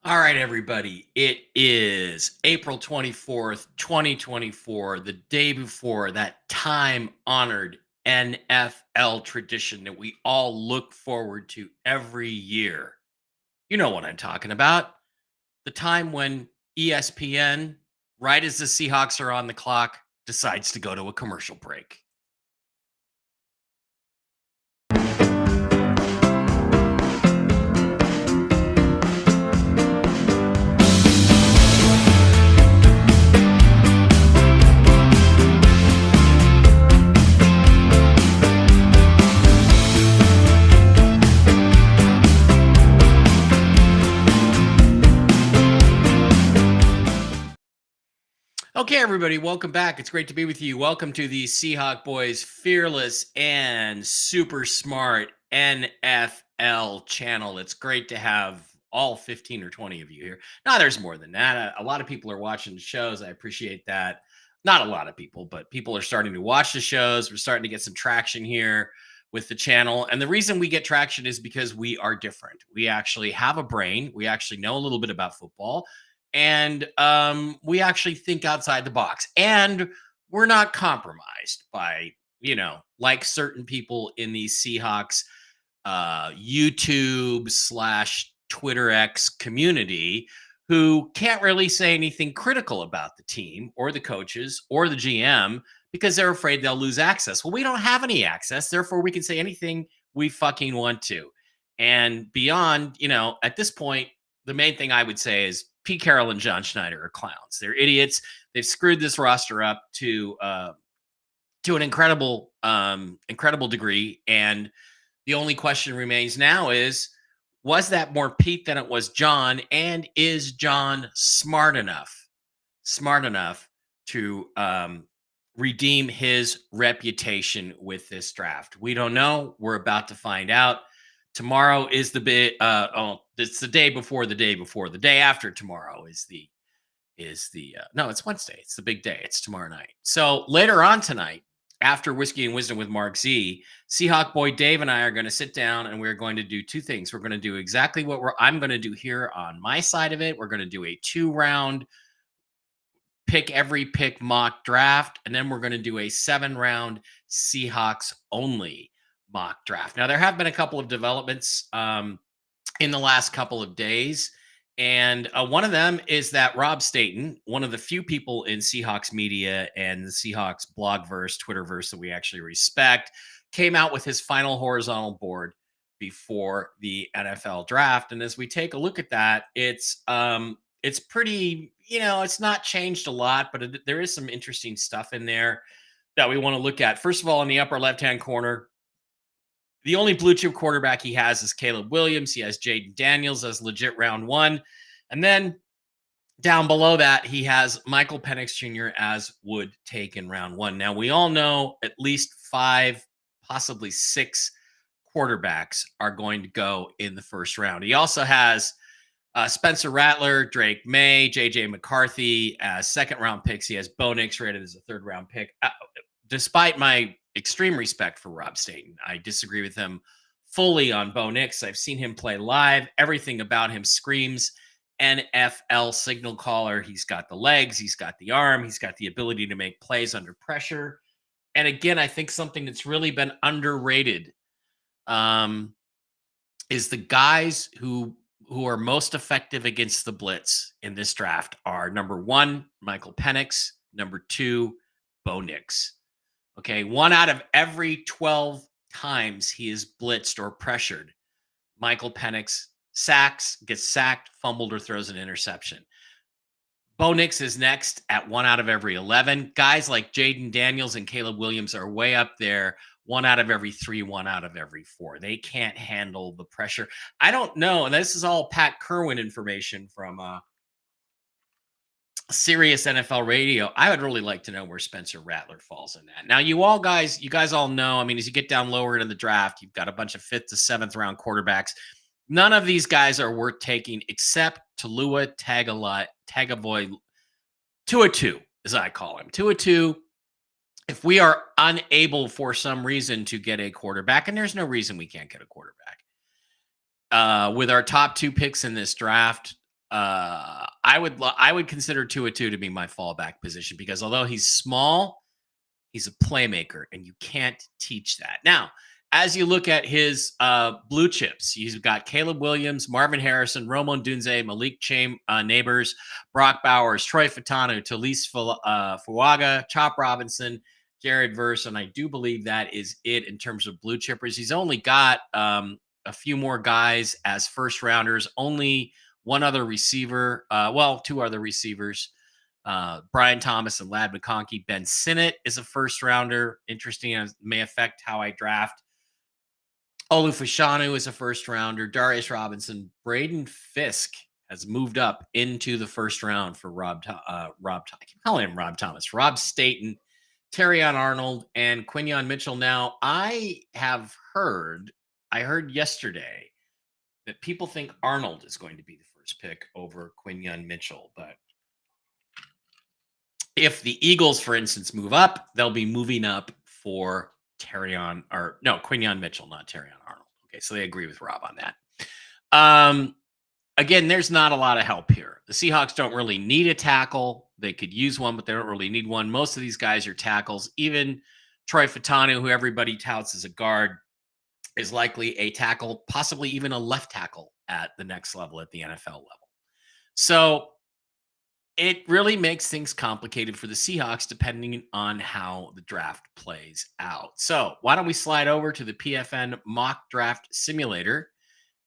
All right, everybody. It is April 24th, 2024, the day before that time honored NFL tradition that we all look forward to every year. You know what I'm talking about. The time when ESPN, right as the Seahawks are on the clock, decides to go to a commercial break. Okay, everybody, welcome back. It's great to be with you. Welcome to the Seahawk Boys Fearless and Super Smart NFL channel. It's great to have all 15 or 20 of you here. Now, there's more than that. A lot of people are watching the shows. I appreciate that. Not a lot of people, but people are starting to watch the shows. We're starting to get some traction here with the channel. And the reason we get traction is because we are different. We actually have a brain. We actually know a little bit about football, and we actually think outside the box, and we're not compromised by like certain people in the Seahawks YouTube slash Twitter X community who can't really say anything critical about the team or the coaches or the GM because they're afraid they'll lose access. Well, we don't have any access, therefore we can say anything we fucking want to. And beyond, at this point, the main thing I would say is Pete Carroll and John Schneider are clowns. They're idiots. They've screwed this roster up to an incredible degree. And the only question remains now is, was that more Pete than it was John? And is John smart enough to redeem his reputation with this draft? We don't know. We're about to find out. Tomorrow is the big. It's the day before the day before. The day after tomorrow is the no, it's Wednesday. It's the big day. It's tomorrow night. So later on tonight, after Whiskey and Wisdom with Mark Z, Seahawk Boy Dave and I are going to sit down and we're going to do two things. We're going to do exactly what I'm going to do here on my side of it. We're going to do a 2-round pick every pick mock draft, and then we're going to do a 7-round Seahawks only mock draft. Now, there have been a couple of developments in the last couple of days, and one of them is that Rob Staten, one of the few people in Seahawks media and the Seahawks blogverse, Twitterverse that we actually respect, came out with his final horizontal board before the NFL draft. And as we take a look at that, it's pretty, it's not changed a lot, but there is some interesting stuff in there that we want to look at. First of all, in the upper left-hand corner, the only blue chip quarterback he has is Caleb Williams. He has Jaden Daniels as legit round 1. And then down below that, he has Michael Penix Jr. as would take in round 1. Now, we all know at least 5, possibly 6 quarterbacks are going to go in the first round. He also has Spencer Rattler, Drake May, J.J. McCarthy as second-round picks. He has Bo Nix rated as a third-round pick. Despite my extreme respect for Rob Staten, I disagree with him fully on Bo Nix. I've seen him play live. Everything about him screams NFL signal caller. He's got the legs. He's got the arm. He's got the ability to make plays under pressure. And again, I think something that's really been underrated is the guys who are most effective against the blitz in this draft are number 1, Michael Penix, number 2, Bo Nix. Okay, 1 out of every 12 times he is blitzed or pressured, Michael Penix gets sacked, fumbled, or throws an interception. Bo Nix is next at 1 out of every 11. Guys like Jaden Daniels and Caleb Williams are way up there. 1 out of every 3, 1 out of every 4. They can't handle the pressure. I don't know. And this is all Pat Kerwin information from Sirius NFL Radio. I would really like to know where Spencer Rattler falls in that. Now, you guys all know, I mean, as you get down lower into the draft, you've got a bunch of 5th to 7th round quarterbacks. None of these guys are worth taking except Tua Tagovailoa, Tua, as I call him. Tua. If we are unable for some reason to get a quarterback, and there's no reason we can't get a quarterback, with our top 2 picks in this draft, I would consider Tua to be my fallback position because although he's small, he's a playmaker, and you can't teach that. Now, as you look at his blue chips, he's got Caleb Williams, Marvin Harrison, Romo Dunze, Malik Neighbors, Brock Bowers, Troy Fatanu, Talise Fuaga, Chop Robinson, Jared Verse, and I do believe that is it in terms of blue chippers. He's only got a few more guys as first rounders, only one other receiver, two other receivers, Brian Thomas and Lad McConkey. Ben Sinnott is a first rounder. Interesting, may affect how I draft. Olu Fashanu is a first rounder. Darius Robinson, Braden Fisk has moved up into the first round for I keep calling him Rob Thomas. Rob Staten, Terrion Arnold, and Quinyon Mitchell. Now, I heard yesterday that people think Arnold is going to be the first pick over Quinyon Mitchell, but if the Eagles, for instance, move up, they'll be moving up for Quinyon Mitchell, not Terrion Arnold. Okay, so they agree with Rob on that. Again, there's not a lot of help here. The Seahawks don't really need a tackle. They could use one, but they don't really need one. Most of these guys are tackles. Even Troy Fatanu, who everybody touts as a guard, is likely a tackle, possibly even a left tackle at the next level, at the NFL level. So it really makes things complicated for the Seahawks depending on how the draft plays out. So why don't we slide over to the PFN mock draft simulator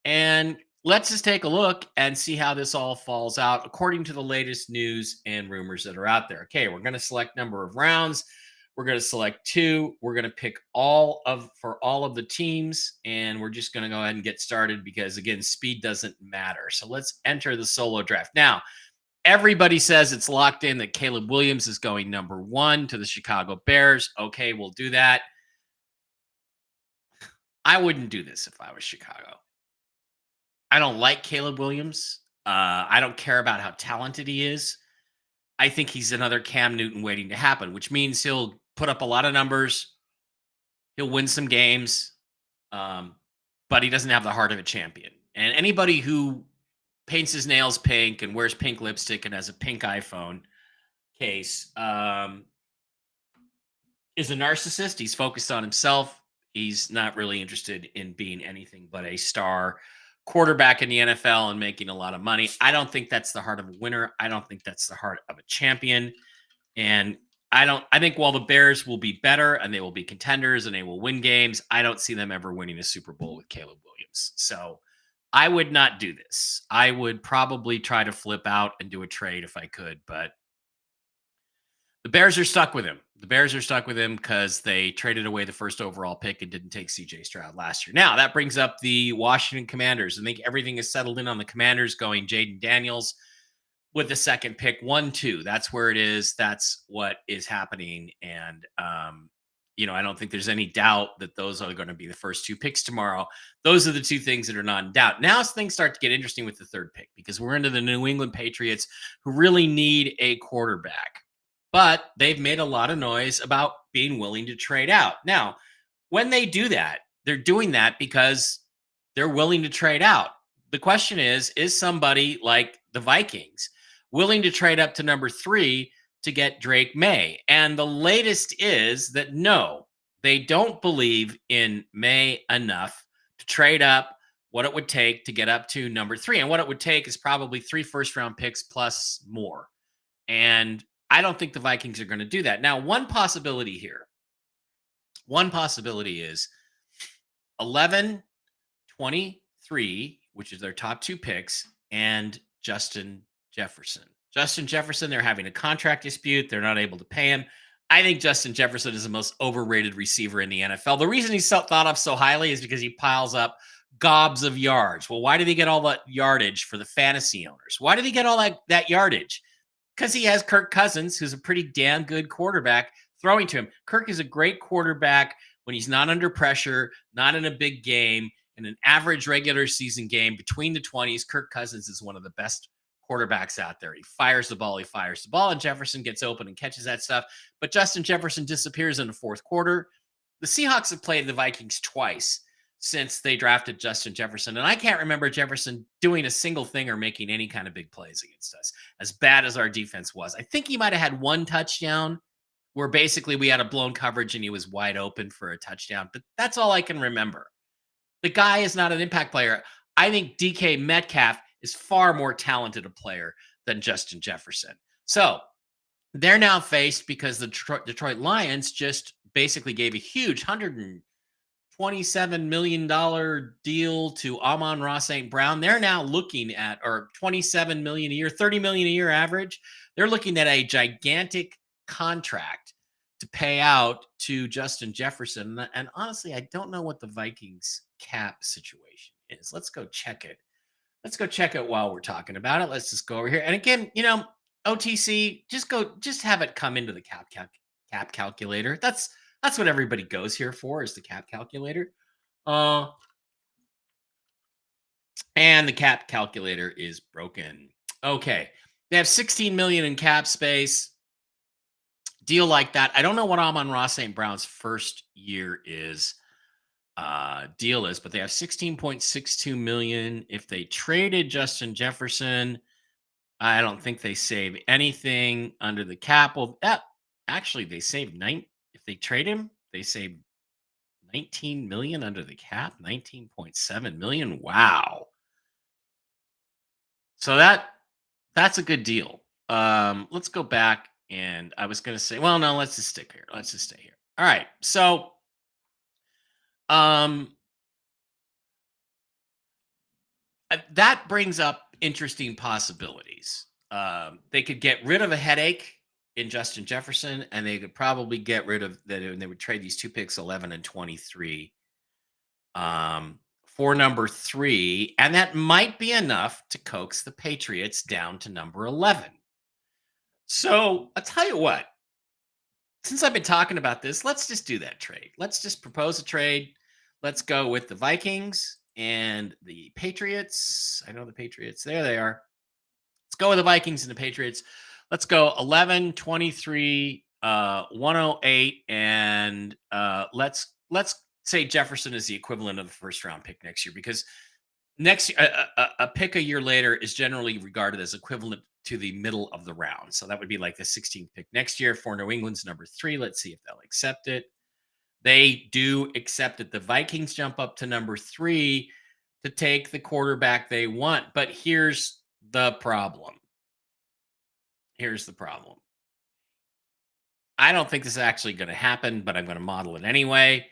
and let's just take a look and see how this all falls out according to the latest news and rumors that are out there. Okay, we're going to select number of rounds. We're going to select 2. We're going to pick for all of the teams, and we're just going to go ahead and get started because, again, speed doesn't matter. So let's enter the solo draft. Now, everybody says it's locked in that Caleb Williams is going number 1 to the Chicago Bears. Okay, we'll do that. I wouldn't do this if I was Chicago. I don't like Caleb Williams. I don't care about how talented he is. I think he's another Cam Newton waiting to happen, which means he'll put up a lot of numbers. He'll win some games, but he doesn't have the heart of a champion. And anybody who paints his nails pink and wears pink lipstick and has a pink iPhone case is a narcissist. He's focused on himself. He's not really interested in being anything but a star quarterback in the NFL and making a lot of money. I don't think that's the heart of a winner. I don't think that's the heart of a champion. And I think while the Bears will be better and they will be contenders and they will win games, I don't see them ever winning a Super Bowl with Caleb Williams. So I would not do this. I would probably try to flip out and do a trade if I could, but the Bears are stuck with him. The Bears are stuck with him because they traded away the first overall pick and didn't take CJ Stroud last year. Now, that brings up the Washington Commanders. I think everything is settled in on the Commanders going Jaden Daniels with the second pick, 1-2. That's where it is. That's what is happening. And, I don't think there's any doubt that those are going to be the first 2 picks tomorrow. Those are the 2 things that are not in doubt. Now things start to get interesting with the third pick because we're into the New England Patriots who really need a quarterback. But they've made a lot of noise about being willing to trade out. Now, when they do that, they're doing that because they're willing to trade out. The question is somebody like the Vikings willing to trade up to number 3 to get Drake May? And the latest is that no, they don't believe in May enough to trade up what it would take to get up to number 3. And what it would take is probably 3 first-round picks plus more. And I don't think the Vikings are going to do that. Now, one possibility is 11, 23, which is their top 2 picks, and Justin Jefferson. Justin Jefferson, they're having a contract dispute. They're not able to pay him. I think Justin Jefferson is the most overrated receiver in the NFL. The reason he's thought of so highly is because he piles up gobs of yards. Well, why did he get all that yardage for the fantasy owners? Why did he get all that yardage? Because he has Kirk Cousins, who's a pretty damn good quarterback, throwing to him. Kirk is a great quarterback when he's not under pressure, not in a big game. In an average regular season game between the 20s, Kirk Cousins is one of the best quarterbacks out there. He fires the ball, and Jefferson gets open and catches that stuff. But Justin Jefferson disappears in the fourth quarter. The Seahawks have played the Vikings twice. since they drafted Justin Jefferson. And I can't remember Jefferson doing a single thing or making any kind of big plays against us, as bad as our defense was. I think he might have had one touchdown where basically we had a blown coverage and he was wide open for a touchdown. But that's all I can remember. The guy is not an impact player. I think DK Metcalf is far more talented a player than Justin Jefferson. So they're now faced because the Detroit Lions just basically gave a huge $127 million deal to Amon-Ra St. Brown. They're now looking at, or $27 million a year, $30 million a year average. They're looking at a gigantic contract to pay out to Justin Jefferson. And honestly, I don't know what the Vikings cap situation is. Let's go check it. Let's go check it while we're talking about it. Let's just go over here. And again, OTC, just have it come into the cap calculator. That's what everybody goes here for, is the cap calculator. And the cap calculator is broken. Okay. They have 16 million in cap space. Deal like that. I don't know what Amon-Ra St. Brown's first year deal is, but they have 16.62 million. If they traded Justin Jefferson, I don't think they save anything under the cap. Well, actually they save if they trade him, they save 19 million under the cap, 19.7 million. Wow. So that's a good deal. Let's go back, and I was going to say, well, no, let's just stick here. Let's just stay here. All right. So that brings up interesting possibilities. They could get rid of a headache in Justin Jefferson, and they could probably get rid of that, and they would trade these 2 picks, 11 and 23, for number 3, and that might be enough to coax the Patriots down to number 11. So I'll tell you what, since I've been talking about this, let's just do that trade. Let's just propose a trade. Let's go with the Vikings and the Patriots. I know the Patriots. There they are. Let's go with the Vikings and the Patriots. Let's go 11, 23, 108, and let's say Jefferson is the equivalent of the first round pick next year, because next year, a pick a year later is generally regarded as equivalent to the middle of the round. So that would be like the 16th pick next year for New England's number 3. Let's see if they'll accept it. They do accept it. The Vikings jump up to number 3 to take the quarterback they want. But here's the problem. Here's the problem. I don't think this is actually going to happen, but I'm going to model it anyway,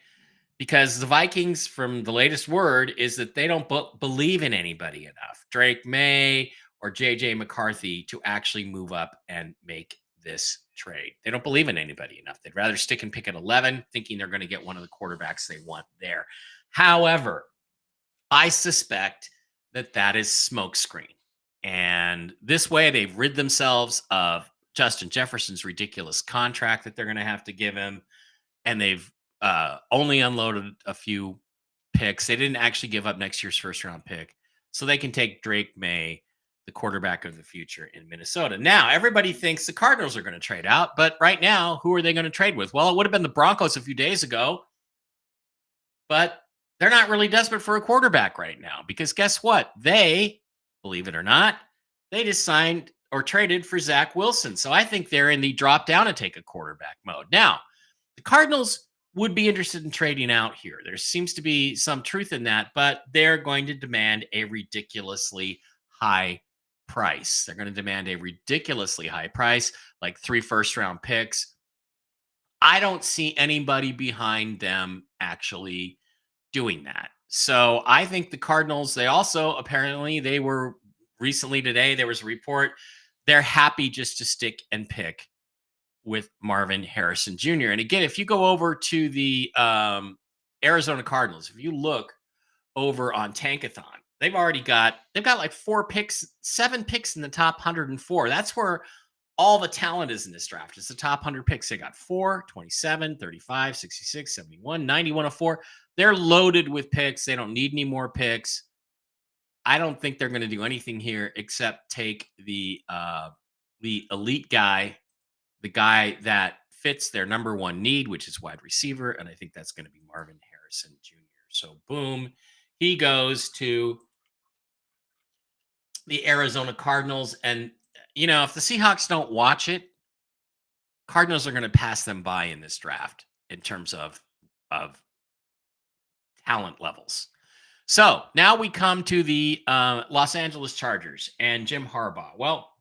because the Vikings, from the latest word, is that they don't believe in anybody enough, Drake May or JJ McCarthy, to actually move up and make this trade. They don't believe in anybody enough. They'd rather stick and pick at 11, thinking they're going to get one of the quarterbacks they want there. However, I suspect that is smokescreen. And this way, they've rid themselves of Justin Jefferson's ridiculous contract that they're going to have to give him. And they've only unloaded a few picks. They didn't actually give up next year's first round pick. So they can take Drake May, the quarterback of the future in Minnesota. Now, everybody thinks the Cardinals are going to trade out. But right now, who are they going to trade with? Well, it would have been the Broncos a few days ago. But they're not really desperate for a quarterback right now, because guess what? They, believe it or not, they just signed or traded for Zach Wilson. So I think they're in the drop down and take a quarterback mode. Now, the Cardinals would be interested in trading out here. There seems to be some truth in that, but they're going to demand a ridiculously high price. They're going to demand a ridiculously high price, like 3 first-round picks. I don't see anybody behind them actually doing that. So I think the Cardinals, they also, apparently, they were recently today, there was a report, they're happy just to stick and pick with Marvin Harrison Jr. And again, if you go over to the Arizona Cardinals, if you look over on Tankathon, they've got like 7 picks in the top 104. That's where all the talent is in this draft. It's the top 100 picks. They got 4, 27, 35, 66, 71, 90, 104. They're loaded with picks. They don't need any more picks. I don't think they're going to do anything here except take the elite guy, the guy that fits their number 1 need, which is wide receiver. And I think that's going to be Marvin Harrison Jr. So boom, he goes to the Arizona Cardinals. And, if the Seahawks don't watch it, Cardinals are going to pass them by in this draft in terms of talent levels. So now we come to the Los Angeles Chargers and Jim Harbaugh. Well,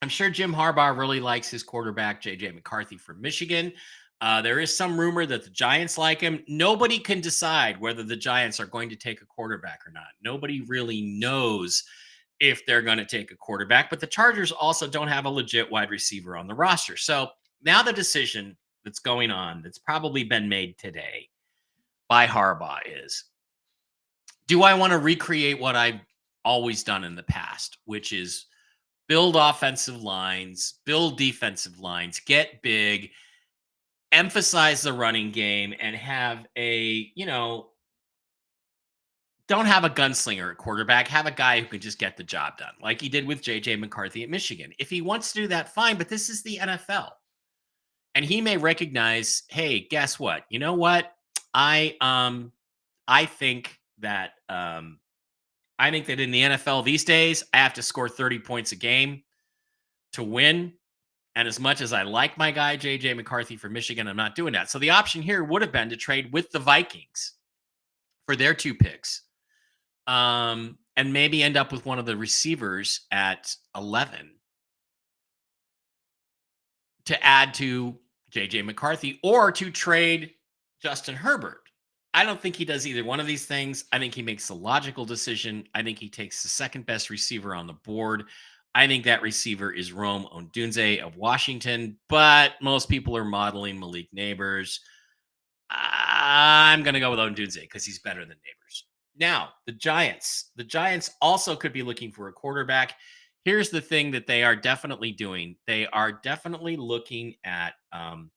I'm sure Jim Harbaugh really likes his quarterback, J.J. McCarthy from Michigan. There is some rumor that the Giants like him. Nobody can decide whether the Giants are going to take a quarterback or not. Nobody really knows if they're going to take a quarterback, but the Chargers also don't have a legit wide receiver on the roster. So now the decision that's going on, that's probably been made today by Harbaugh is, do I want to recreate what I've always done in the past, which is build offensive lines, build defensive lines, get big, emphasize the running game, and have don't have a gunslinger at quarterback, have a guy who can just get the job done, like he did with JJ McCarthy at Michigan. If he wants to do that, fine, but this is the NFL. And he may recognize, hey, guess what? You know what? I I think that I think that in the NFL these days, I have to score 30 points a game to win. And as much as I like my guy, JJ McCarthy from Michigan, I'm not doing that. So the option here would have been to trade with the Vikings for their 2 picks, and maybe end up with one of the receivers at 11 to add to JJ McCarthy, or to trade Justin Herbert. I don't think he does either one of these things. I think he makes the logical decision. I think he takes the second best receiver on the board. I think that receiver is Rome Odunze of Washington, but most people are modeling Malik Neighbors. I'm going to go with Odunze because he's better than Neighbors. Now, the Giants. The Giants also could be looking for a quarterback. Here's the thing that they are definitely doing. They are definitely looking at um,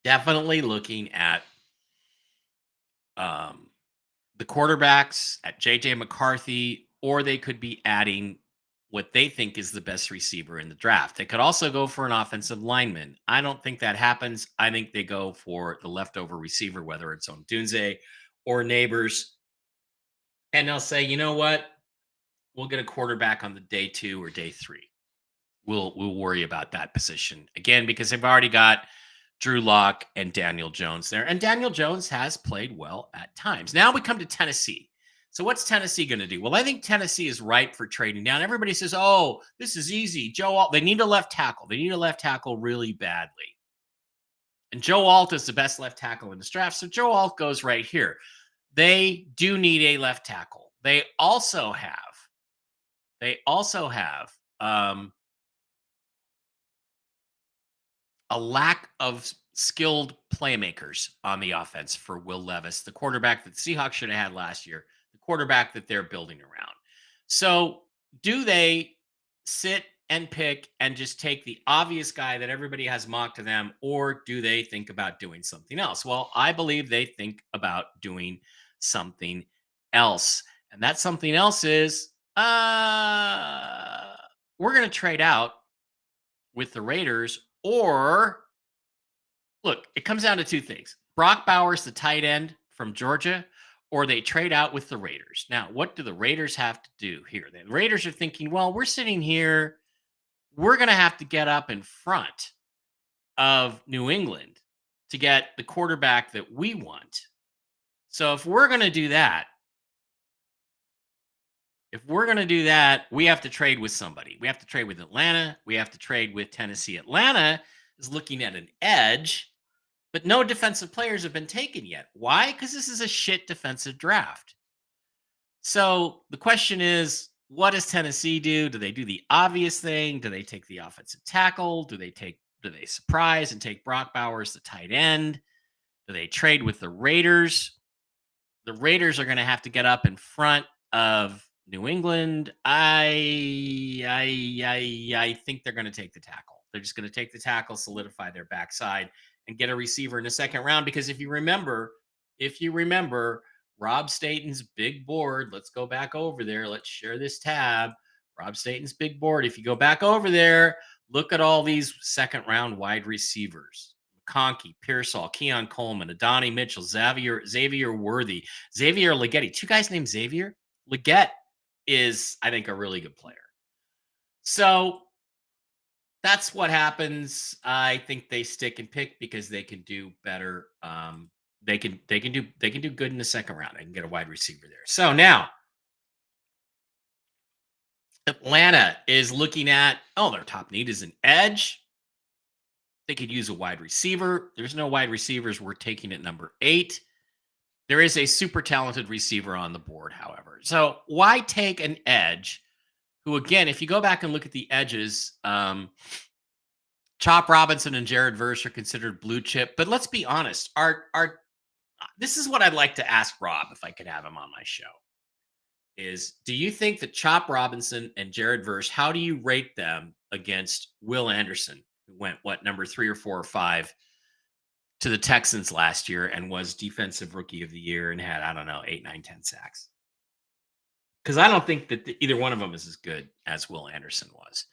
the quarterbacks, at JJ McCarthy, or they could be adding what they think is the best receiver in the draft. They could also go for an offensive lineman. I don't think that happens. I think they go for the leftover receiver, whether it's on Dunze or Neighbors. And they'll say, you know what? We'll get a quarterback on the day 2 or day 3. We'll worry about that position again, because they've already got Drew Lock and Daniel Jones there. And Daniel Jones has played well at times. Now we come to Tennessee. So what's Tennessee going to do? Well, I think Tennessee is ripe for trading down. Everybody says, oh, this is easy. Joe Alt, they need a left tackle. They need a left tackle really badly. And Joe Alt is the best left tackle in this draft. So Joe Alt goes right here. They do need a left tackle. They also have a lack of skilled playmakers on the offense for Will Levis, the quarterback that the Seahawks should have had last year, the quarterback that they're building around. So, do they sit and pick and just take the obvious guy that everybody has mocked to them, or do they think about doing something else? Well, I believe they think about doing something else. And that something else is we're going to trade out with the Raiders, or look, it comes down to 2 things. Brock Bowers, the tight end from Georgia, or they trade out with the Raiders. Now, what do the Raiders have to do here? The Raiders are thinking, well, we're sitting here. We're going to have to get up in front of New England to get the quarterback that we want. So if we're going to do that, we have to trade with somebody. We have to trade with Atlanta. We have to trade with Tennessee. Atlanta is looking at an edge, but no defensive players have been taken yet. Why? Because this is a shit defensive draft. So the question is, what does Tennessee do? Do they do the obvious thing? Do they take the offensive tackle? Do they surprise and take Brock Bowers, the tight end? Do they trade with the Raiders? The Raiders are going to have to get up in front of New England. I think they're going to take the tackle. They're just going to take the tackle, solidify their backside, and get a receiver in the second round. Because if you remember, Rob Staten's big board, let's go back over there. Let's share this tab. Rob Staten's big board. If you go back over there, look at all these second round wide receivers. McConkey, Pearsall, Keon Coleman, Adonai Mitchell, Xavier Worthy, Xavier Leggetti. Two guys named Xavier. Leggett is, I think, a really good player. So that's what happens. I think they stick and pick because they can do better. They can do good in the second round. They can get a wide receiver there. So now Atlanta is looking at, their top need is an edge. They could use a wide receiver. There's no wide receivers. We're taking at number 8. There is a super talented receiver on the board, however. So why take an edge who, again, if you go back and look at the edges, Chop Robinson and Jared Verse are considered blue chip. But let's be honest. This is what I'd like to ask Rob if I could have him on my show. Do you think that Chop Robinson and Jared Verse, how do you rate them against Will Anderson, who went, number 3 or 4 or 5 to the Texans last year and was defensive rookie of the year and had, 8, 9, 10 sacks? Because I don't think that either one of them is as good as Will Anderson was.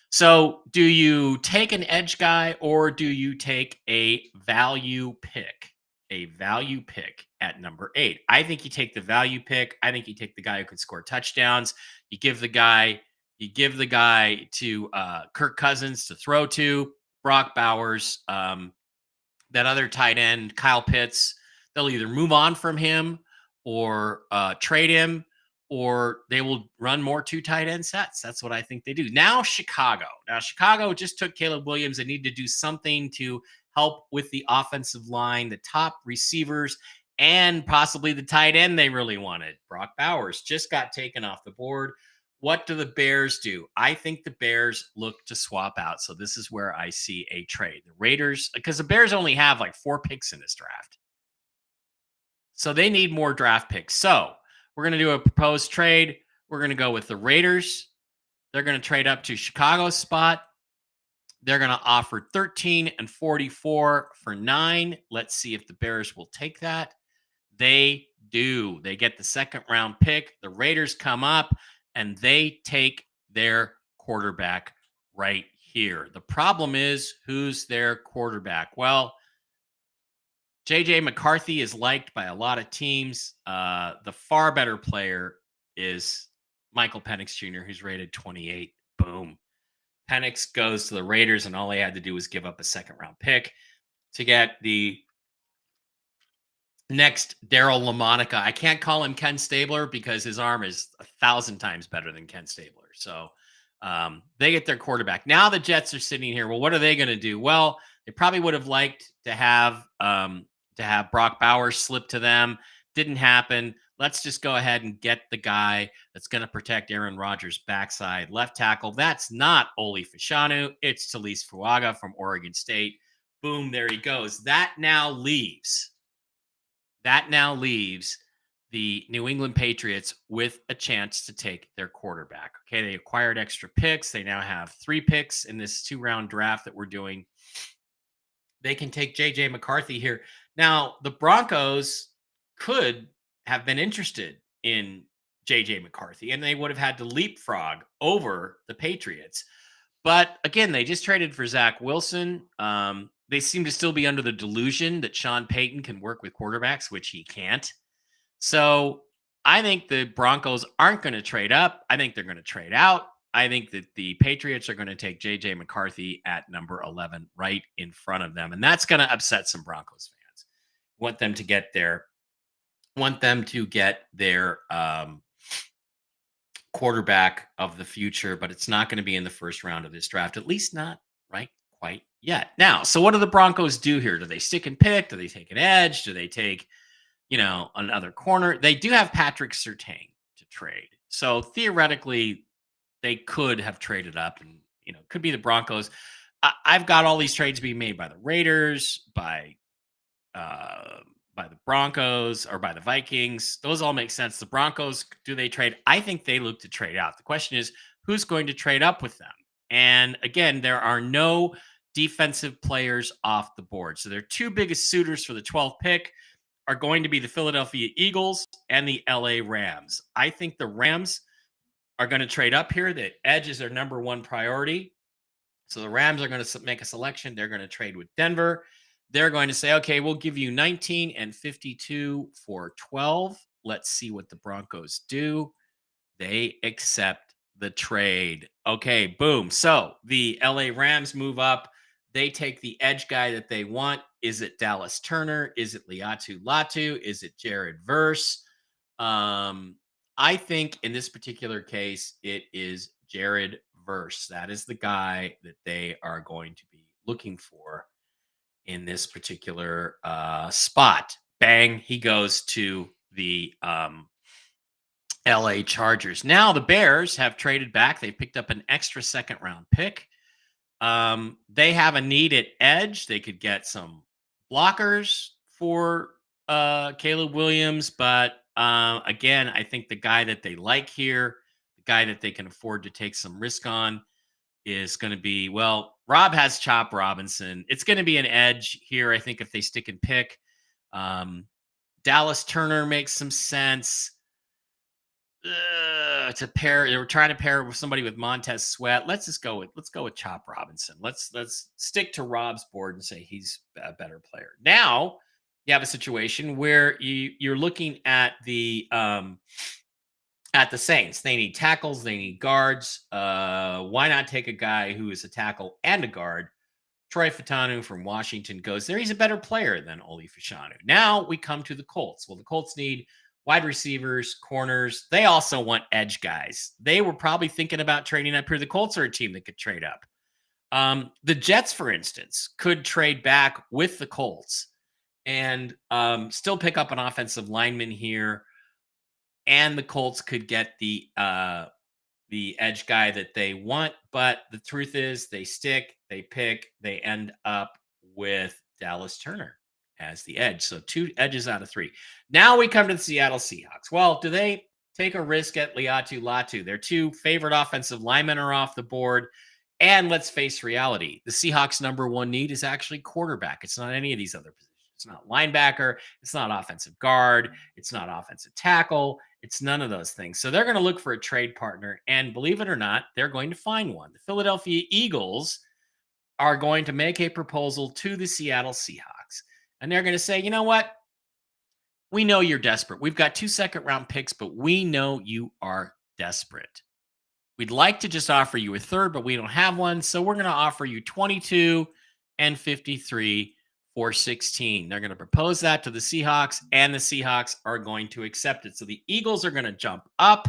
So do you take an edge guy or do you take a value pick? A value pick at number 8. I think you take the value pick. I think you take the guy who can score touchdowns. You give the guy to Kirk Cousins to throw to, Brock Bowers, that other tight end, Kyle Pitts. They'll either move on from him or trade him, or they will run more 2 tight end sets. That's what I think they do. Now Chicago just took Caleb Williams. They need to do something to help with the offensive line, the top receivers, and possibly the tight end they really wanted. Brock Bowers just got taken off the board. What do the Bears do? I think the Bears look to swap out. So this is where I see a trade. The Raiders, because the Bears only have 4 picks in this draft. So they need more draft picks. So we're going to do a proposed trade. We're going to go with the Raiders. They're going to trade up to Chicago's spot. They're going to offer 13 and 44 for 9. Let's see if the Bears will take that. They do. They get the second round pick. The Raiders come up and they take their quarterback right here. The problem is, who's their quarterback? Well, JJ McCarthy is liked by a lot of teams. The far better player is Michael Penix Jr., who's rated 28. Boom. Penix goes to the Raiders, and all they had to do was give up a second-round pick to get the next Daryl LaMonica. I can't call him Ken Stabler because his arm is 1,000 times better than Ken Stabler. So they get their quarterback. Now the Jets are sitting here. Well, what are they going to do? Well, they probably would have liked to have Brock Bowers slip to them. Didn't happen. Let's just go ahead and get the guy that's going to protect Aaron Rodgers' backside left tackle. That's not Oli Fashanu. It's Talise Fuaga from Oregon State. Boom, there he goes. That now leaves the New England Patriots with a chance to take their quarterback. Okay, they acquired extra picks. They now have 3 picks in this 2-round draft that we're doing. They can take J.J. McCarthy here. Now, the Broncos could have been interested in J.J. McCarthy, and they would have had to leapfrog over the Patriots. But again, they just traded for Zach Wilson. They seem to still be under the delusion that Sean Payton can work with quarterbacks, which he can't. So I think the Broncos aren't going to trade up. I think they're going to trade out. I think that the Patriots are going to take J.J. McCarthy at number 11 right in front of them. And that's going to upset some Broncos fans. Want them to get their quarterback of the future, but it's not going to be in the first round of this draft, at least not right quite yet. Now, so what do the Broncos do here? Do they stick and pick? Do they take an edge? Do they take, another corner? They do have Patrick Surtain to trade. So theoretically, they could have traded up and, could be the Broncos. I've got all these trades being made by the Raiders, by the Broncos, or by the Vikings. Those all make sense. The Broncos, do they trade? I think they look to trade out. The question is, who's going to trade up with them? And again, there are no defensive players off the board. So their 2 biggest suitors for the 12th pick are going to be the Philadelphia Eagles and the LA Rams. I think the Rams are going to trade up here. The edge is their number 1 priority. So the Rams are going to make a selection. They're going to trade with Denver. They're going to say, okay, we'll give you 19 and 52 for 12. Let's see what the Broncos do. They accept the trade. Okay, boom. So the LA Rams move up. They take the edge guy that they want. Is it Dallas Turner? Is it Liatu Latu? Is it Jared Verse? Um, I think in this particular case, it is Jared Verse. That is the guy that they are going to be looking for in this particular spot. Bang, he goes to the LA Chargers. Now the Bears have traded back. They picked up an extra second round pick. They have a need at edge. They could get some blockers for Caleb Williams, but again, I think the guy that they like here, the guy that they can afford to take some risk on, is going to be, well, Rob has Chop Robinson. It's going to be an edge here, I think, if they stick and pick. Um, Dallas Turner makes some sense to pair. They were trying to pair with somebody with Montez Sweat. Let's go with Chop Robinson. Let's stick to Rob's board and say he's a better player. Now you have a situation where you're looking at the Saints. They need tackles, they need guards. Why not take a guy who is a tackle and a guard? Troy Fatanu from Washington goes there. He's a better player than Oli Fashanu. Now we come to the Colts. Well, the Colts need wide receivers, corners. They also want edge guys. They were probably thinking about trading up here. The Colts are a team that could trade up. The Jets, for instance, could trade back with the Colts and still pick up an offensive lineman here. And the Colts could get the edge guy that they want. But the truth is, they stick, they pick, they end up with Dallas Turner as the edge. So 2 edges out of 3. Now we come to the Seattle Seahawks. Well, do they take a risk at Liatu Latu? Their 2 favorite offensive linemen are off the board. And let's face reality, the Seahawks' number 1 need is actually quarterback. It's not any of these other positions. It's not linebacker. It's not offensive guard. It's not offensive tackle. It's none of those things. So they're going to look for a trade partner. And believe it or not, they're going to find one. The Philadelphia Eagles are going to make a proposal to the Seattle Seahawks. And they're going to say, you know what? We know you're desperate. We've got 2 second-round picks, but we know you are desperate. We'd like to just offer you a third, but we don't have one. So we're going to offer you 22 and 53 for 16. They're going to propose that to the Seahawks, and the Seahawks are going to accept it. So the Eagles are going to jump up,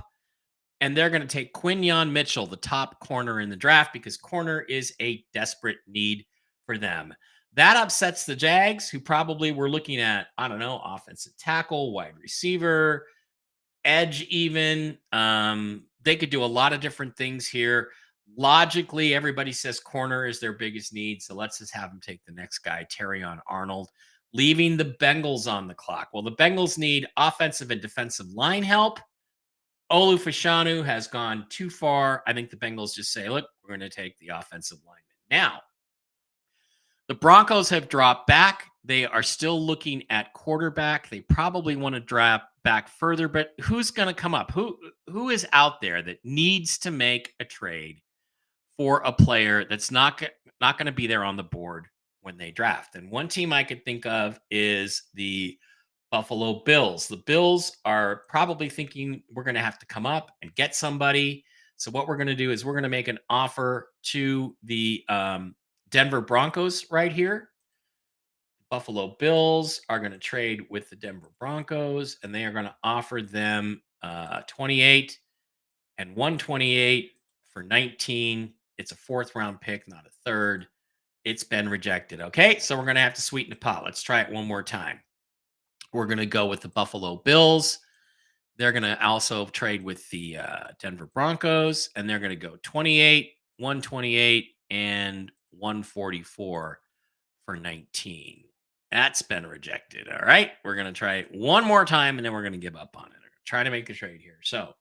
and they're going to take Quinyon Mitchell, the top corner in the draft, because corner is a desperate need for them. That upsets the Jags, who probably were looking at, I don't know, offensive tackle, wide receiver, edge even. They could do a lot of different things here. Logically, everybody says corner is their biggest need. So let's just have them take the next guy, Terrion Arnold, leaving the Bengals on the clock. Well, the Bengals need offensive and defensive line help. Olu Fashanu has gone too far. I think the Bengals just say, look, we're going to take the offensive lineman. Now, the Broncos have dropped back. They are still looking at quarterback. They probably want to drop back further, but who's going to come up? Who is out there that needs to make a trade for a player that's not going to be there on the board when they draft? And one team I could think of is the Buffalo Bills. The Bills are probably thinking we're going to have to come up and get somebody. So what we're going to do is we're going to make an offer to the Denver Broncos right here. Buffalo Bills are going to trade with the Denver Broncos, and they are going to offer them 28 and 128 for 19. It's a 4th round pick, not a third. It's been rejected. Okay, so we're going to have to sweeten the pot. Let's try it one more time. We're going to go with the Buffalo Bills. They're going to also trade with the Denver Broncos, and they're going to go 28, 128, and 144 for 19. That's been rejected. All right. We're going to try it one more time, and then we're going to give up on it. Try to make a trade here. So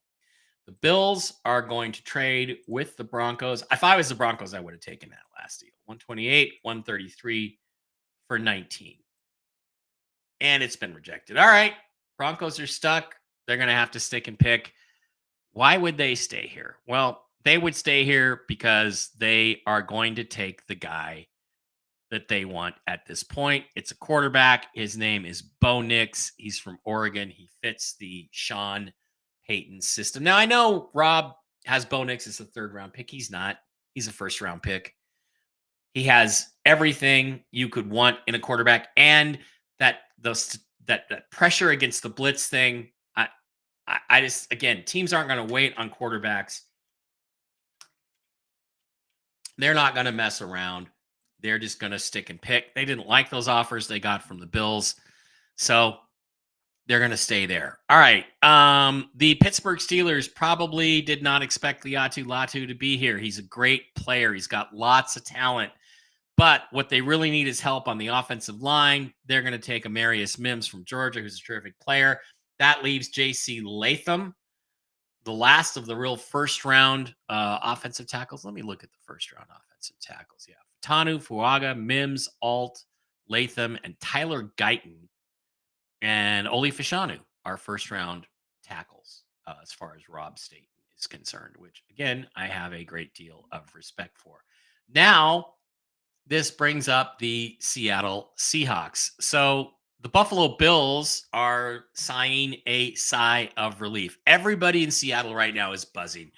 the Bills are going to trade with the Broncos. If I was the Broncos, I would have taken that last deal. 128, 133 for 19. And it's been rejected. All right. Broncos are stuck. They're going to have to stick and pick. Why would they stay here? Well, they would stay here because they are going to take the guy that they want at this point. It's a quarterback. His name is Bo Nix. He's from Oregon. He fits the Sean Payton system. Now, I know Rob has Bo Nix as a third round pick. He's not. He's a first round pick. He has everything you could want in a quarterback, and that pressure against the blitz thing. I just, again, teams aren't going to wait on quarterbacks. They're not going to mess around. They're just going to stick and pick. They didn't like those offers they got from the Bills, so they're going to stay there. All right. The Pittsburgh Steelers probably did not expect Liatu Latu to be here. He's a great player. He's got lots of talent. But what they really need is help on the offensive line. They're going to take Amarius Mims from Georgia, who's a terrific player. That leaves J.C. Latham, the last of the real first round offensive tackles. Let me look at the first round offensive tackles. Yeah. Tanu, Fuaga, Mims, Alt, Latham, and Tyler Guyton and Oli Fashanu are first round tackles as far as Rob Staten is concerned, which, again, I have a great deal of respect for. Now, this brings up the Seattle Seahawks. So the Buffalo Bills are sighing a sigh of relief. Everybody in Seattle right now is buzzing.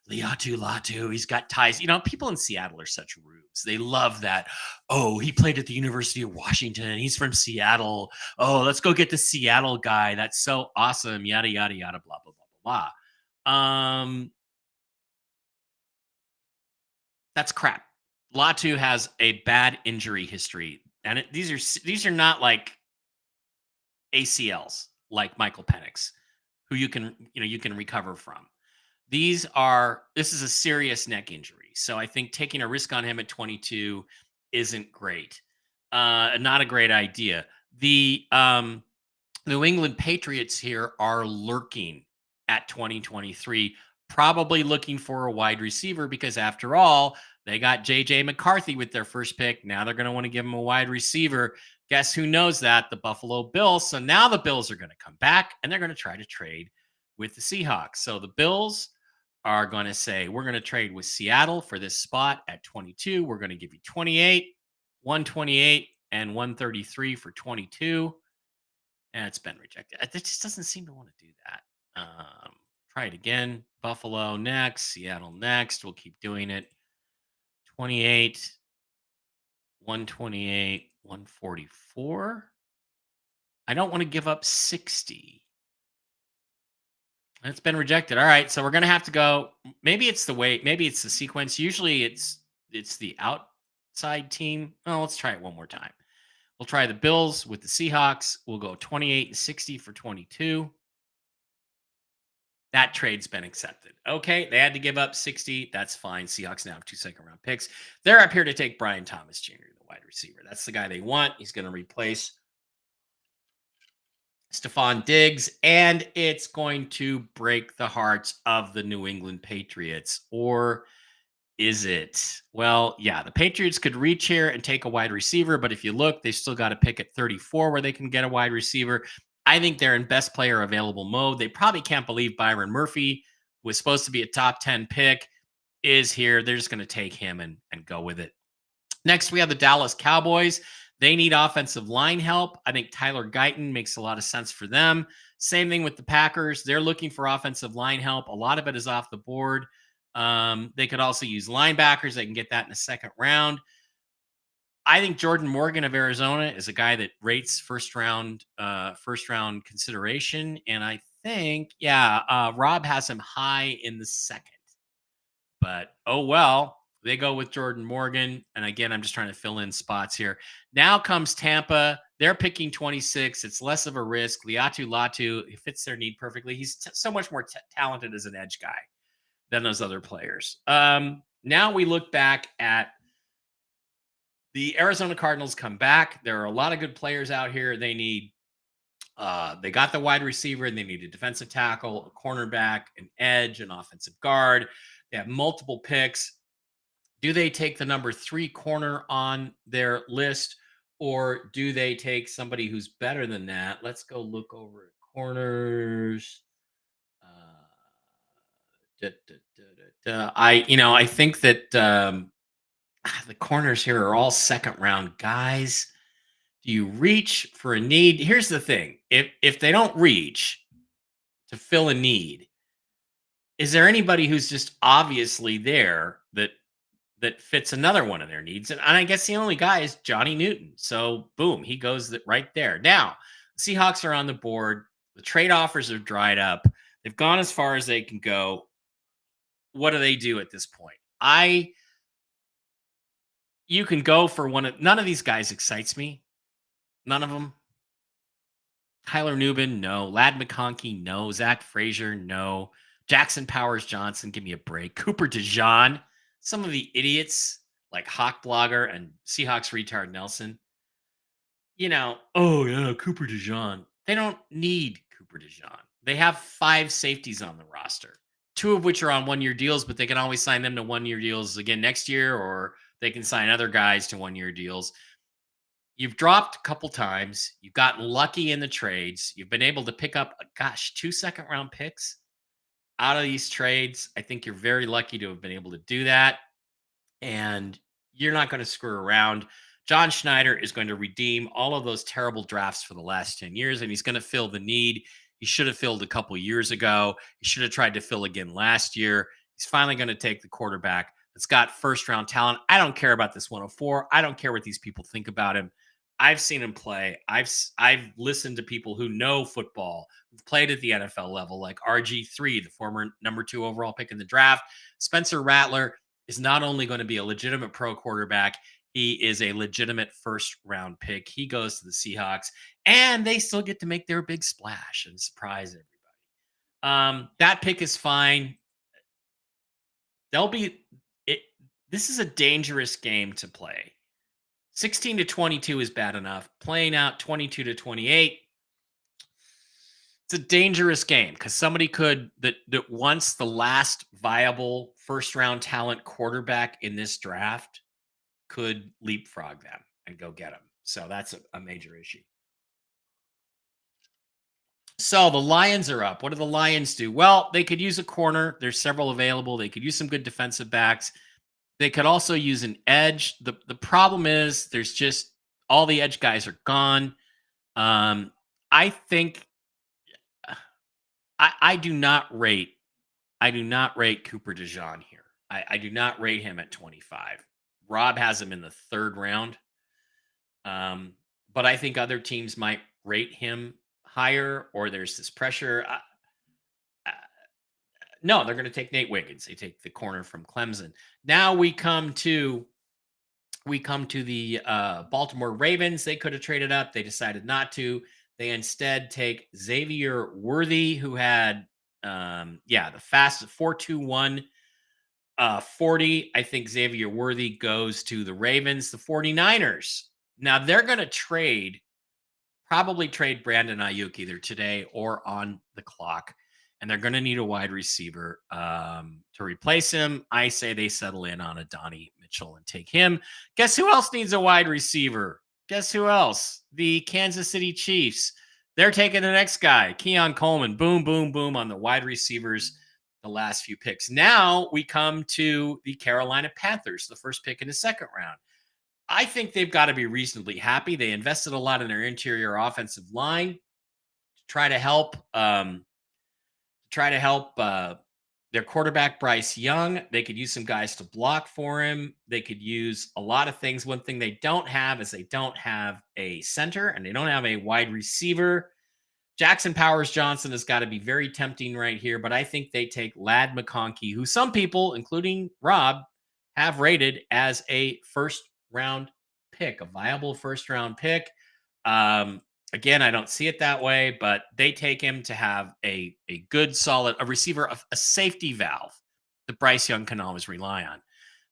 Liatu Latu, he's got ties. People in Seattle are such rubes. They love that. Oh, he played at the University of Washington. He's from Seattle. Oh, let's go get the Seattle guy. That's so awesome. Yada, yada, yada, blah, blah, blah, blah, blah. That's crap. Latu has a bad injury history, and these are not like ACLs like Michael Penix, who you can recover from. This is a serious neck injury, so I think taking a risk on him at 22 isn't great. Not a great idea. The New England Patriots here are lurking at 2023, probably looking for a wide receiver because, after all, they got JJ McCarthy with their first pick. Now they're going to want to give him a wide receiver. Guess who knows that? The Buffalo Bills. So now the Bills are going to come back and they're going to try to trade with the Seahawks. So the Bills are going to say, we're going to trade with Seattle for this spot at 22. We're going to give you 28, 128, and 133 for 22. And it's been rejected. It just doesn't seem to want to do that. Try it again. Buffalo next, Seattle next. We'll keep doing it. 28, 128, 144. I don't want to give up 60. It's been rejected. All right, so we're gonna have to go. Maybe it's the sequence. Usually it's the outside team. Oh, let's try it one more time. We'll try the Bills with the Seahawks. We'll go 28 and 60 for 22. That trade's been accepted. Okay, they had to give up 60. That's fine. Seahawks now have 2 second-round picks. They're up here to take Brian Thomas Jr., the wide receiver. That's the guy they want. He's going to replace Stephon Diggs, and it's going to break the hearts of the New England Patriots. Or is it? Well, yeah, the Patriots could reach here and take a wide receiver, but if you look, they still got to pick at 34 where they can get a wide receiver. I think they're in best player available mode. They probably can't believe Byron Murphy, who was supposed to be a top 10 pick, is here. They're just going to take him and go with it. Next, we have the Dallas Cowboys. They need offensive line help. I think Tyler Guyton makes a lot of sense for them. Same thing with the Packers. They're looking for offensive line help. A lot of it is off the board. They could also use linebackers. They can get that in the second round. I think Jordan Morgan of Arizona is a guy that rates first round consideration. And I think, Rob has him high in the second. But oh well, they go with Jordan Morgan. And again, I'm just trying to fill in spots here. Now comes Tampa. They're picking 26. It's less of a risk. Liatu Latu, he fits their need perfectly. He's so much more talented as an edge guy than those other players. Now we look back at the Arizona Cardinals come back. There are a lot of good players out here. They got the wide receiver and they need a defensive tackle, a cornerback, an edge, an offensive guard. They have multiple picks. Do they take the number 3 corner on their list, or do they take somebody who's better than that? Let's go look over at corners. I think that The corners here are all second round guys. Do you reach for a need? Here's the thing. If they don't reach to fill a need, is there anybody who's just obviously there that fits another one of their needs? And I guess the only guy is Johnny Newton. So boom, he goes right there. Now, the Seahawks are on the board. The trade offers have dried up. They've gone as far as they can go. What do they do at this point? You can go for none of these guys excites me. None of them. Tyler Nubin, no. Lad McConkey, no. Zach Frazier, no. Jackson Powers Johnson, give me a break. Cooper DeJean, some of the idiots like Hawk Blogger and Seahawks retard Nelson. Oh yeah, Cooper DeJean. They don't need Cooper DeJean. They have 5 safeties on the roster, 2 of which are on 1-year deals, but they can always sign them to 1-year deals again next year, or they can sign other guys to 1-year deals. You've dropped a couple times. You've gotten lucky in the trades. You've been able to pick up, 2 second-round picks out of these trades. I think you're very lucky to have been able to do that. And you're not going to screw around. John Schneider is going to redeem all of those terrible drafts for the last 10 years, and he's going to fill the need he should have filled a couple years ago. He should have tried to fill again last year. He's finally going to take the quarterback that's got first round talent. I don't care about this 104. I don't care what these people think about him. I've seen him play. I've listened to people who know football, who've played at the NFL level, like RG3, the former number 2 overall pick in the draft. Spencer Rattler is not only going to be a legitimate pro quarterback, he is a legitimate first round pick. He goes to the Seahawks, and they still get to make their big splash and surprise everybody. That pick is fine. They'll be it. This is a dangerous game to play. 16 to 22 is bad enough. Playing out 22 to 28, it's a dangerous game because somebody could that wants the last viable first round talent quarterback in this draft could leapfrog them and go get them. So that's a major issue. So the Lions are up. What do the Lions do? Well, they could use a corner. There's several available. They could use some good defensive backs. They could also use an edge. The problem is there's just all the edge guys are gone. I think I do not rate Cooper DeJean here. I do not rate him at 25. Rob has him in the 3rd round. But I think other teams might rate him higher, or there's this pressure. No, they're going to take Nate Wiggins. They take the corner from Clemson. Now we come to the Baltimore Ravens. They could have traded up. They decided not to. They instead take Xavier Worthy, who had the fastest 4.21 40. I think Xavier Worthy goes to the Ravens. The 49ers. Now they're going to probably trade Brandon Ayuk either today or on the clock. And they're going to need a wide receiver to replace him. I say they settle in on a Donnie Mitchell and take him. Guess who else needs a wide receiver? Guess who else? The Kansas City Chiefs. They're taking the next guy, Keon Coleman. Boom, boom, boom on the wide receivers, the last few picks. Now we come to the Carolina Panthers, the first pick in the 2nd round. I think they've got to be reasonably happy. They invested a lot in their interior offensive line to try to help their quarterback Bryce Young. They could use some guys to block for him. They could use a lot of things. One thing they don't have is they don't have a center and they don't have a wide receiver. Jackson Powers Johnson has got to be very tempting right here, but I think they take Lad McConkey, who some people, including Rob, have rated as a first round pick, a viable first round pick. Again, I don't see it that way, but they take him to have a good, solid, a receiver, a safety valve that Bryce Young can always rely on.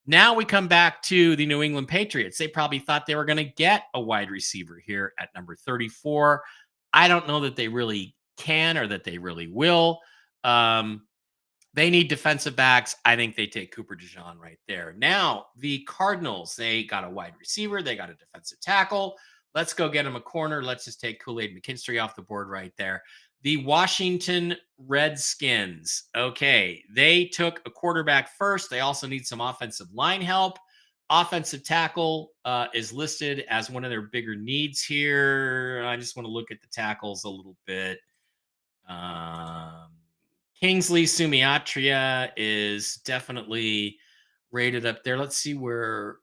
Now we come back to the New England Patriots. They probably thought they were going to get a wide receiver here at number 34. I don't know that they really can or that they really will. They need defensive backs. I think they take Cooper DeJean right there. Now, the Cardinals, they got a wide receiver. They got a defensive tackle. Let's go get him a corner. Let's just take Kool-Aid McKinstry off the board right there. The Washington Redskins. Okay, they took a quarterback first. They also need some offensive line help. Offensive tackle is listed as one of their bigger needs here. I just want to look at the tackles a little bit. Um, Kingsley Sumiatria is definitely rated up there. Let's see where.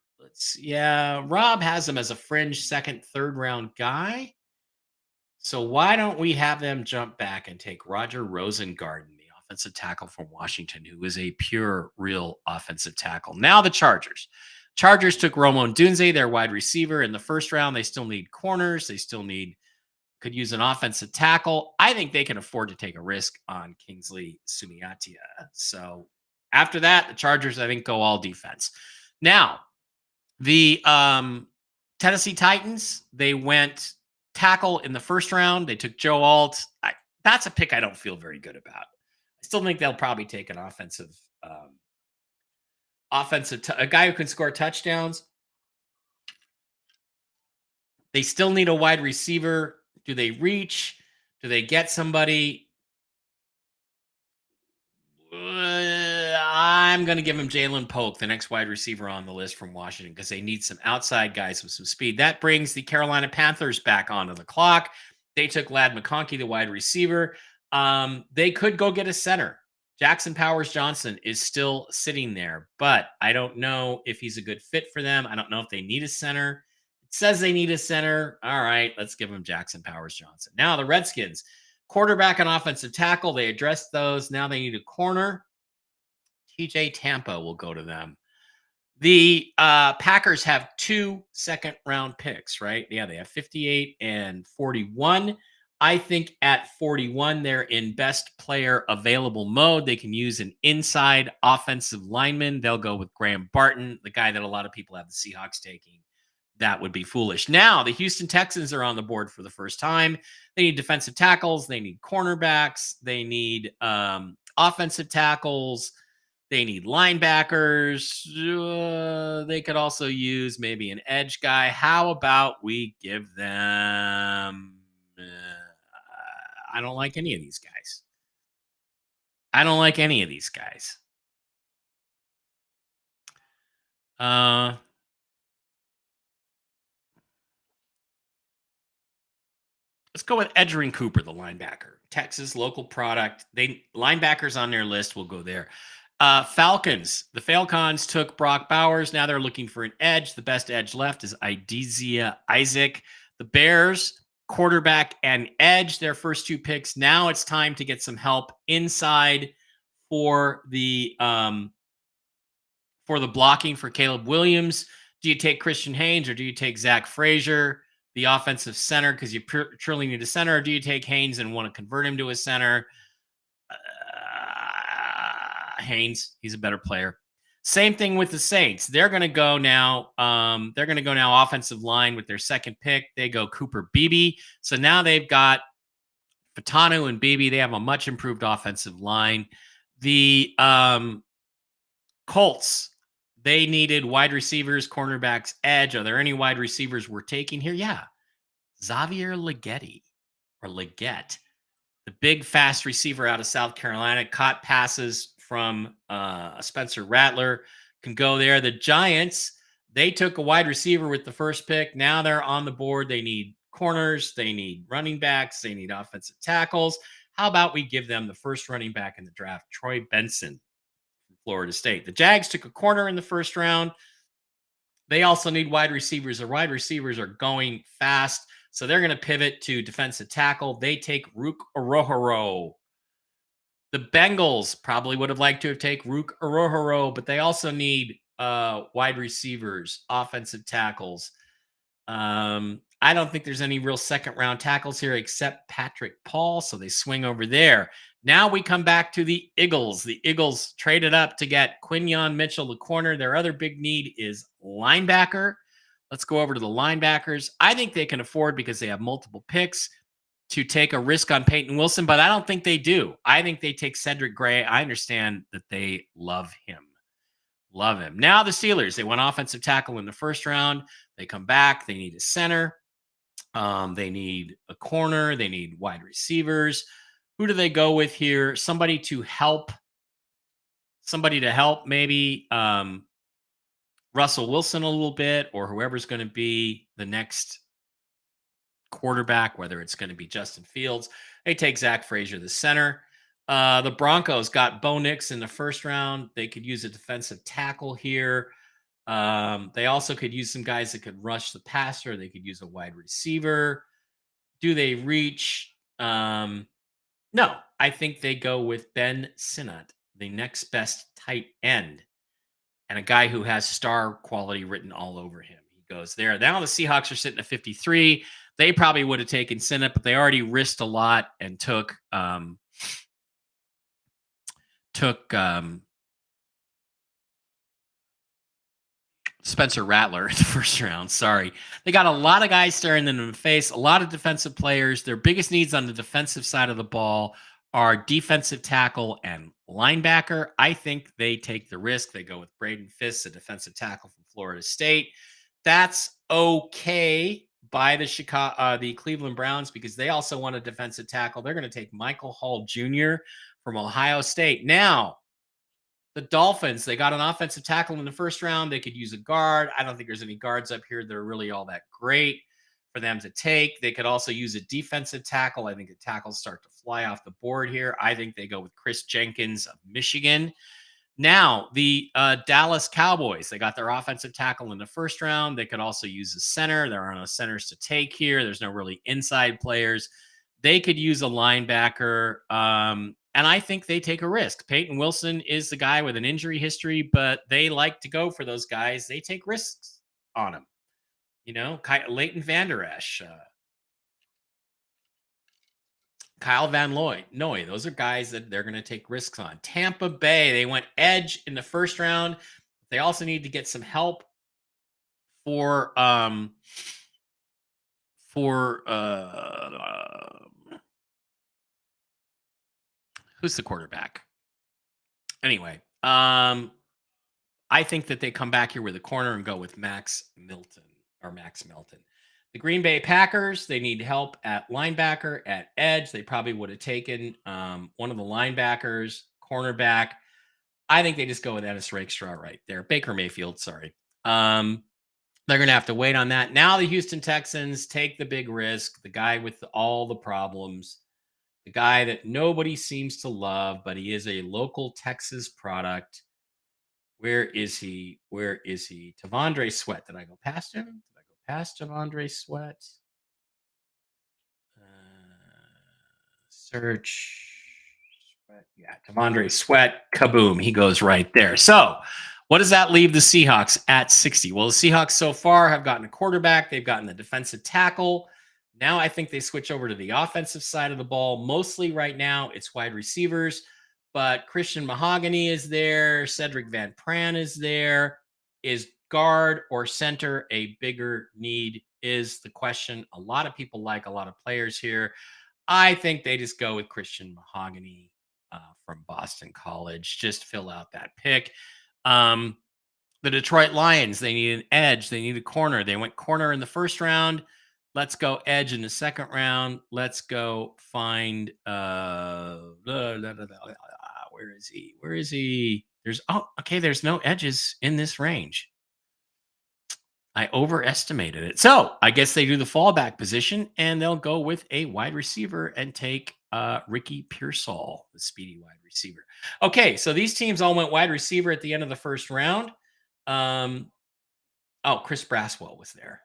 Yeah, Rob has him as a fringe second, third round guy. So why don't we have them jump back and take Roger Rosengarten, the offensive tackle from Washington, who is a pure, real offensive tackle. Now the Chargers. Chargers took Romo Dunze, their wide receiver, in the first round. They still need corners. They still could use an offensive tackle. I think they can afford to take a risk on Kingsley Sumiatia. So after that, the Chargers, I think, go all defense. Now, the Tennessee Titans, they went tackle in the first round. They took Joe Alt. That's a pick I don't feel very good about. I still think they'll probably take an a guy who can score touchdowns. They still need a wide receiver. Do they reach? Do they get somebody? I'm going to give him Jalen Polk, the next wide receiver on the list from Washington, because they need some outside guys with some speed. That brings the Carolina Panthers back onto the clock. They took Lad McConkey, the wide receiver. They could go get a center. Jackson Powers Johnson is still sitting there, but I don't know if he's a good fit for them. I don't know if they need a center. It says they need a center. All right, let's give them Jackson Powers Johnson. Now the Redskins. Quarterback and offensive tackle, they addressed those. Now they need a corner. TJ Tampa will go to them. The Packers have 2 second-round picks, right? Yeah, they have 58 and 41. I think at 41, they're in best player available mode. They can use an inside offensive lineman. They'll go with Graham Barton, the guy that a lot of people have the Seahawks taking. That would be foolish. Now, the Houston Texans are on the board for the first time. They need defensive tackles. They need cornerbacks. They need offensive tackles. They need linebackers. They could also use maybe an edge guy. How about we give them? I don't like any of these guys. I don't like any of these guys. Let's go with Edgerrin Cooper, the linebacker. Texas local product. Linebackers on their list will go there. Falcons. The Falcons took Brock Bowers. Now they're looking for an edge. The best edge left is Idezia Isaac. The Bears, quarterback and edge, their first 2 picks. Now it's time to get some help inside for the blocking for Caleb Williams. Do you take Christian Haynes or do you take Zach Frazier, the offensive center, because you truly need a center? Or do you take Haynes and want to convert him to a center? Haynes, he's a better player. Same thing with the Saints. They're going to go now. Offensive line with their second pick. They go Cooper Beebe. So now they've got Fatanu and Beebe. They have a much improved offensive line. The Colts, they needed wide receivers, cornerbacks, edge. Are there any wide receivers we're taking here? Yeah. Xavier Legette, the big fast receiver out of South Carolina, caught passes from Spencer Rattler, can go there. The Giants, they took a wide receiver with the first pick. Now they're on the board. They need corners. They need running backs. They need offensive tackles. How about we give them the first running back in the draft, Troy Benson from Florida State? The Jags took a corner in the first round. They also need wide receivers. The wide receivers are going fast, so they're going to pivot to defensive tackle. They take Rook Orohoro. The Bengals probably would have liked to have taken Rook Orohoro, but they also need wide receivers, offensive tackles. I don't think there's any real second-round tackles here except Patrick Paul, so they swing over there. Now we come back to the Eagles. The Eagles traded up to get Quinyon Mitchell, the corner. Their other big need is linebacker. Let's go over to the linebackers. I think they can afford, because they have multiple picks, to take a risk on Peyton Wilson, but I don't think they do. I think they take Cedric Gray. I understand that they love him. Love him. Now the Steelers, they went offensive tackle in the first round. They come back. They need a center. They need a corner. They need wide receivers. Who do they go with here? Somebody to help. Maybe Russell Wilson a little bit, or whoever's going to be the next quarterback, whether it's going to be Justin Fields. They take Zach Frazier, the center. The Broncos got Bo Nix in the first round. They could use a defensive tackle here. They also could use some guys that could rush the passer. They could use a wide receiver. Do they reach? No, I think they go with Ben Sinnott, the next best tight end, and a guy who has star quality written all over him. He goes there. Now the Seahawks are sitting at 53. They probably would have taken Sinnott, but they already risked a lot and took Spencer Rattler in the first round. Sorry. They got a lot of guys staring them in the face, a lot of defensive players. Their biggest needs on the defensive side of the ball are defensive tackle and linebacker. I think they take the risk. They go with Braden Fisk, a defensive tackle from Florida State. That's okay by the Cleveland Browns because they also want a defensive tackle. They're going to take Michael Hall Jr. from Ohio State. Now, the Dolphins, they got an offensive tackle in the first round. They could use a guard. I don't think there's any guards up here that are really all that great for them to take. They could also use a defensive tackle. I think the tackles start to fly off the board here. I think they go with Chris Jenkins of Michigan. Now, the Dallas Cowboys, they got their offensive tackle in the first round. They could also use a center. There are no centers to take here. There's no really inside players. They could use a linebacker. And I think they take a risk. Peyton Wilson is the guy with an injury history, but they like to go for those guys. They take risks on them. You know, Leighton Vander Esch, Kyle Van Noy. Those are guys that they're going to take risks on. Tampa Bay, they went edge in the first round. They also need to get some help for who's the quarterback? Anyway, I think that they come back here with a corner and go with Max Milton. The Green Bay Packers, they need help at linebacker, at edge. They probably would have taken one of the linebackers, cornerback. I think they just go with Ennis Rakestraw right there. Baker Mayfield, sorry. They're going to have to wait on that. Now the Houston Texans take the big risk, the guy with all the problems, the guy that nobody seems to love, but he is a local Texas product. Where is he? T'Vondre Sweat. Did I go past him? Did I go past T'Vondre Sweat? Search. Yeah, T'Vondre Sweat. Kaboom. He goes right there. So what does that leave the Seahawks at 60? Well, the Seahawks so far have gotten a quarterback. They've gotten the defensive tackle. Now I think they switch over to the offensive side of the ball. Mostly right now, it's wide receivers. But Christian Mahogany is there. Cedric Van Pran is there. Is guard or center a bigger need is the question. A lot of people like a lot of players here. I think they just go with Christian Mahogany from Boston College. Just fill out that pick. The Detroit Lions, they need an edge. They need a corner. They went corner in the first round. Let's go edge in the second round. Let's go find where is he? There's no edges in this range. I overestimated it. So I guess they do the fallback position and they'll go with a wide receiver and take Ricky Pearsall, the speedy wide receiver. Okay, so these teams all went wide receiver at the end of the first round. Chris Braswell was there.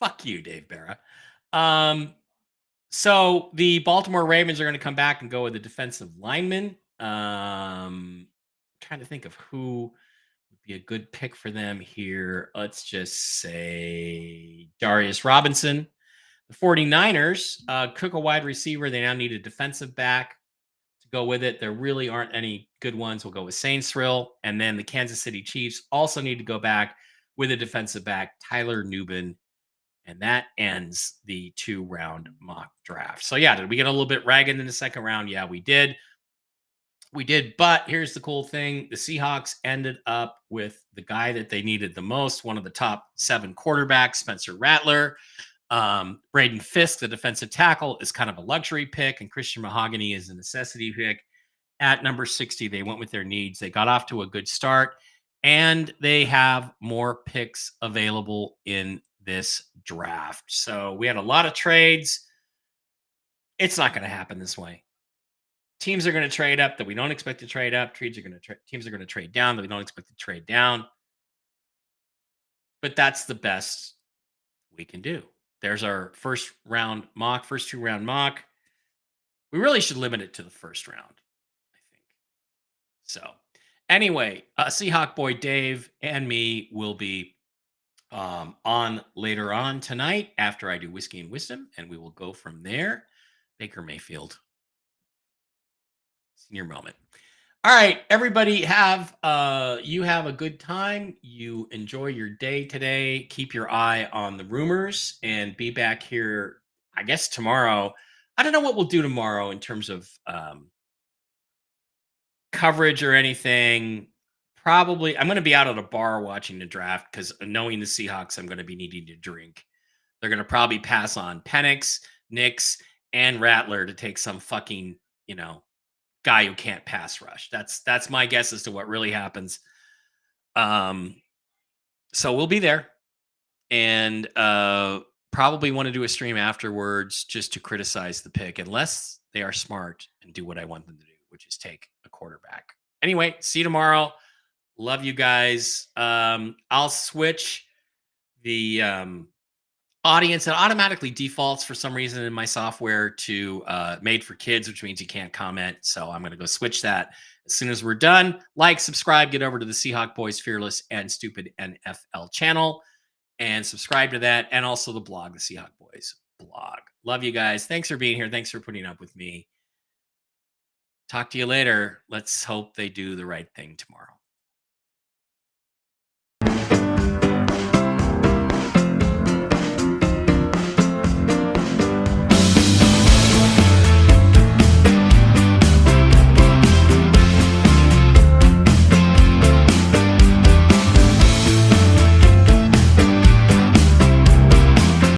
Fuck you, Dave Barra. So the Baltimore Ravens are going to come back and go with a defensive lineman. Trying to think of who would be a good pick for them here. Let's just say Darius Robinson. The 49ers cook a wide receiver. They now need a defensive back to go with it. There really aren't any good ones. We'll go with Saintsville. And then the Kansas City Chiefs also need to go back with a defensive back, Tyler Nubin. And that ends the 2-round mock draft. So, yeah, did we get a little bit ragged in the second round? Yeah, we did. But here's the cool thing. The Seahawks ended up with the guy that they needed the most, one of the top 7 quarterbacks, Spencer Rattler. Braden Fisk, the defensive tackle, is kind of a luxury pick, and Christian Mahogany is a necessity pick. at number 60. They went with their needs. They got off to a good start, and they have more picks available in this draft. So we had a lot of trades. It's not going to happen this way. Teams are going to trade up that we don't expect to trade up. Teams are going to trade down that we don't expect to trade down. But that's the best we can do. There's our first two round mock. We really should limit it to the first round, I think. So, anyway, Seahawk Boy Dave and me will be on later on tonight after I do Whiskey and Wisdom, and we will go from there. Baker Mayfield, senior moment. All right, everybody, you have a good time. You enjoy your day today. Keep your eye on the rumors and be back here, I guess, tomorrow. I don't know what we'll do tomorrow in terms of coverage or anything. Probably, I'm going to be out at a bar watching the draft because knowing the Seahawks, I'm going to be needing to drink. They're going to probably pass on Penix, Nix, and Rattler to take some fucking, guy who can't pass rush. That's my guess as to what really happens. So we'll be there, and probably want to do a stream afterwards just to criticize the pick, unless they are smart and do what I want them to do, which is take a quarterback. Anyway, see you tomorrow. Love you guys. I'll switch the audience. It automatically defaults for some reason in my software to made for kids, which means you can't comment. So I'm going to go switch that as soon as we're done. Like, subscribe, get over to the Seahawk Boys Fearless and Stupid NFL channel and subscribe to that. And also the blog, the Seahawk Boys blog. Love you guys. Thanks for being here. Thanks for putting up with me. Talk to you later. Let's hope they do the right thing tomorrow.